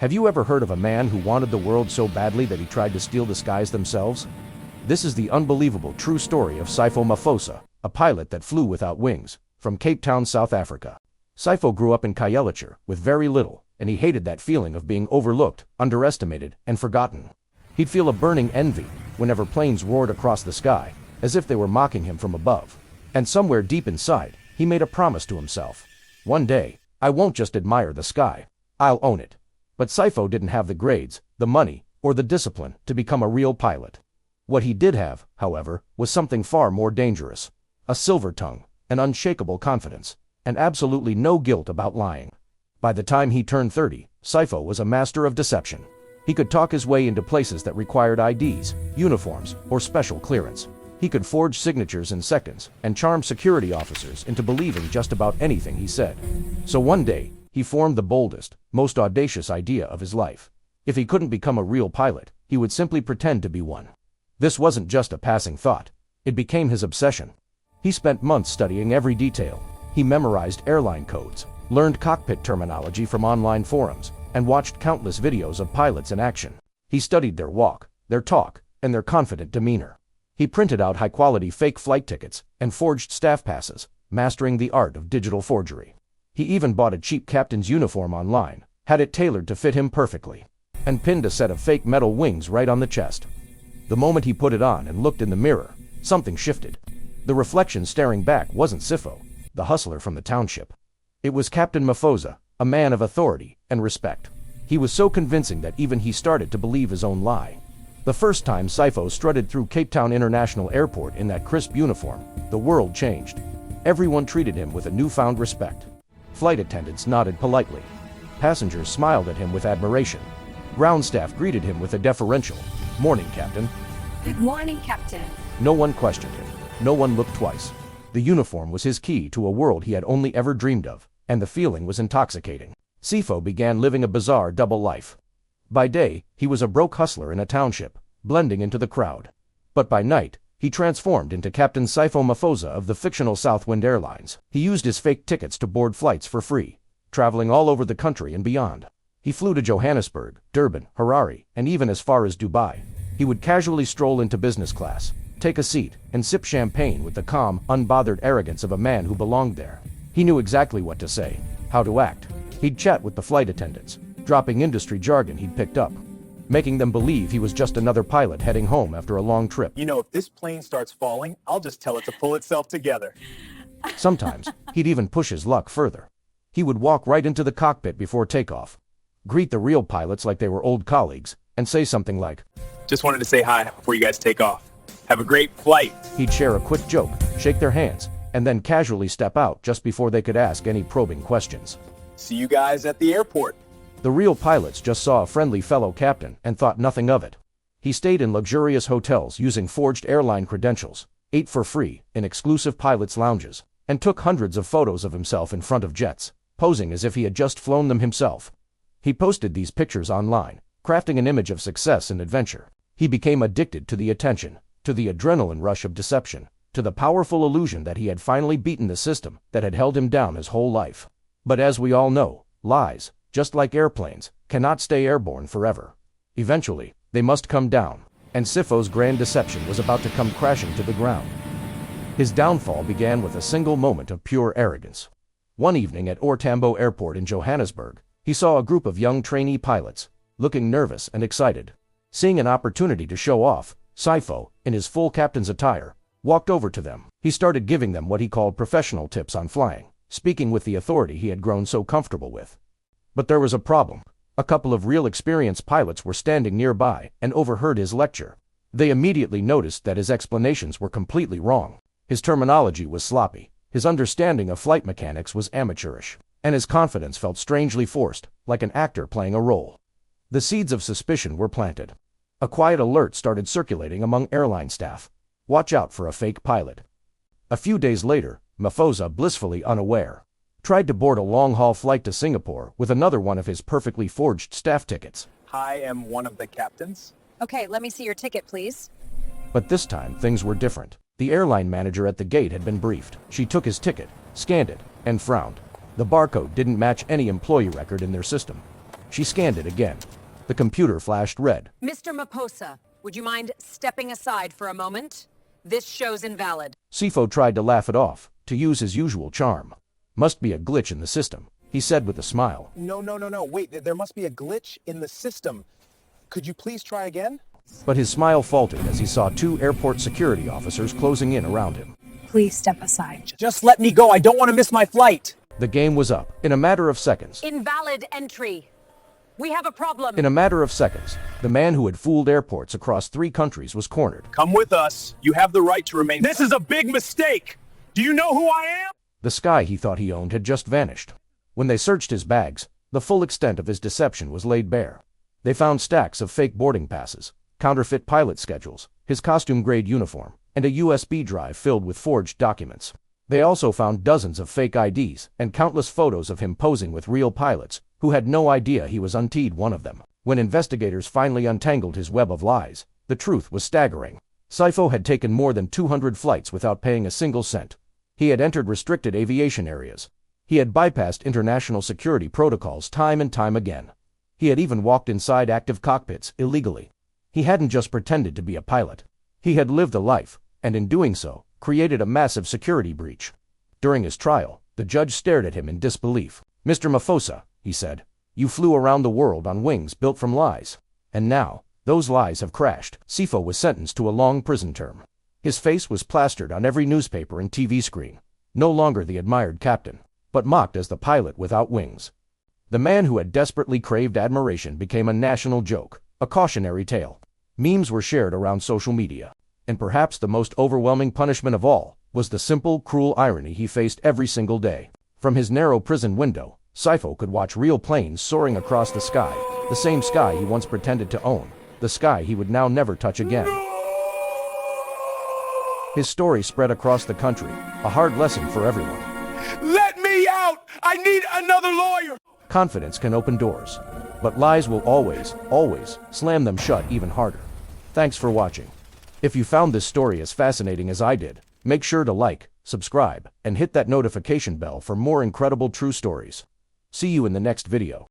Have you ever heard of a man who wanted the world so badly that he tried to steal the skies themselves? This is the unbelievable true story of Sifo Mafosa, a pilot that flew without wings, from Cape Town, South Africa. Sifo grew up in Khayelitsha with very little, and he hated that feeling of being overlooked, underestimated, and forgotten. He'd feel a burning envy whenever planes roared across the sky, as if they were mocking him from above. And somewhere deep inside, he made a promise to himself. One day, I won't just admire the sky, I'll own it. But Sifo didn't have the grades, the money, or the discipline to become a real pilot. What he did have, however, was something far more dangerous. A silver tongue, an unshakable confidence, and absolutely no guilt about lying. By the time he turned 30, Sifo was a master of deception. He could talk his way into places that required IDs, uniforms, or special clearance. He could forge signatures in seconds and charm security officers into believing just about anything he said. So one day, he formed the boldest, most audacious idea of his life. If he couldn't become a real pilot, he would simply pretend to be one. This wasn't just a passing thought. It became his obsession. He spent months studying every detail. He memorized airline codes, learned cockpit terminology from online forums, and watched countless videos of pilots in action. He studied their walk, their talk, and their confident demeanor. He printed out high-quality fake flight tickets and forged staff passes, mastering the art of digital forgery. He even bought a cheap captain's uniform online, had it tailored to fit him perfectly, and pinned a set of fake metal wings right on the chest. The moment he put it on and looked in the mirror, something shifted. The reflection staring back wasn't Sifo, the hustler from the township. It was Captain Mafosa, a man of authority and respect. He was so convincing that even he started to believe his own lie. The first time Sifo strutted through Cape Town International Airport in that crisp uniform, the world changed. Everyone treated him with a newfound respect. Flight attendants nodded politely. Passengers smiled at him with admiration. Ground staff greeted him with a deferential, "Morning, Captain." Good morning, Captain. No one questioned him. No one looked twice. The uniform was his key to a world he had only ever dreamed of, and the feeling was intoxicating. Sifo began living a bizarre double life. By day, he was a broke hustler in a township, blending into the crowd. But by night, he transformed into Captain Sifo Mafosa of the fictional Southwind Airlines. He used his fake tickets to board flights for free, traveling all over the country and beyond. He flew to Johannesburg, Durban, Harare, and even as far as Dubai. He would casually stroll into business class, take a seat, and sip champagne with the calm, unbothered arrogance of a man who belonged there. He knew exactly what to say, how to act. He'd chat with the flight attendants, dropping industry jargon he'd picked up, making them believe he was just another pilot heading home after a long trip. You know, if this plane starts falling, I'll just tell it to pull itself together. Sometimes, he'd even push his luck further. He would walk right into the cockpit before takeoff, greet the real pilots like they were old colleagues, and say something like, Just wanted to say hi before you guys take off. Have a great flight. He'd share a quick joke, shake their hands, and then casually step out just before they could ask any probing questions. See you guys at the airport. The real pilots just saw a friendly fellow captain and thought nothing of it. He stayed in luxurious hotels using forged airline credentials, ate for free in exclusive pilots' lounges, and took hundreds of photos of himself in front of jets, posing as if he had just flown them himself. He posted these pictures online, crafting an image of success and adventure. He became addicted to the attention, to the adrenaline rush of deception, to the powerful illusion that he had finally beaten the system that had held him down his whole life. But as we all know, lies, just like airplanes, cannot stay airborne forever. Eventually, they must come down, and Sifo's grand deception was about to come crashing to the ground. His downfall began with a single moment of pure arrogance. One evening at Ortambo Airport in Johannesburg, he saw a group of young trainee pilots, looking nervous and excited. Seeing an opportunity to show off, Sifo, in his full captain's attire, walked over to them. He started giving them what he called professional tips on flying, speaking with the authority he had grown so comfortable with. But there was a problem. A couple of real experienced pilots were standing nearby and overheard his lecture. They immediately noticed that his explanations were completely wrong. His terminology was sloppy, his understanding of flight mechanics was amateurish, and his confidence felt strangely forced, like an actor playing a role. The seeds of suspicion were planted. A quiet alert started circulating among airline staff. Watch out for a fake pilot. A few days later, Mafosa, blissfully unaware, tried to board a long-haul flight to Singapore with another one of his perfectly forged staff tickets. I am one of the captains. Okay, let me see your ticket, please. But this time, things were different. The airline manager at the gate had been briefed. She took his ticket, scanned it, and frowned. The barcode didn't match any employee record in their system. She scanned it again. The computer flashed red. Mr. Maposa, would you mind stepping aside for a moment? This show's invalid. Sifo tried to laugh it off, to use his usual charm. Must be a glitch in the system, he said with a smile. No. Wait, there must be a glitch in the system. Could you please try again? But his smile faltered as he saw two airport security officers closing in around him. Please step aside. Just let me go. I don't want to miss my flight. The game was up. In a matter of seconds. Invalid entry. We have a problem. In a matter of seconds, the man who had fooled airports across 3 countries was cornered. Come with us. You have the right to remain. This is a big mistake. Do you know who I am? The sky he thought he owned had just vanished. When they searched his bags, the full extent of his deception was laid bare. They found stacks of fake boarding passes, counterfeit pilot schedules, his costume-grade uniform, and a USB drive filled with forged documents. They also found dozens of fake IDs and countless photos of him posing with real pilots, who had no idea he was indeed one of them. When investigators finally untangled his web of lies, the truth was staggering. Sifo had taken more than 200 flights without paying a single cent. He had entered restricted aviation areas. He had bypassed international security protocols time and time again. He had even walked inside active cockpits illegally. He hadn't just pretended to be a pilot. He had lived a life, and in doing so, created a massive security breach. During his trial, the judge stared at him in disbelief. "Mr. Mafosa," he said, "you flew around the world on wings built from lies. And now, those lies have crashed." Sifo was sentenced to a long prison term. His face was plastered on every newspaper and TV screen. No longer the admired captain, but mocked as the pilot without wings. The man who had desperately craved admiration became a national joke, a cautionary tale. Memes were shared around social media. And perhaps the most overwhelming punishment of all was the simple, cruel irony he faced every single day. From his narrow prison window, Sifo could watch real planes soaring across the sky, the same sky he once pretended to own, the sky he would now never touch again. His story spread across the country, a hard lesson for everyone. Let me out! I need another lawyer! Confidence can open doors, but lies will always, always slam them shut even harder. Thanks for watching. If you found this story as fascinating as I did, make sure to like, subscribe, and hit that notification bell for more incredible true stories. See you in the next video.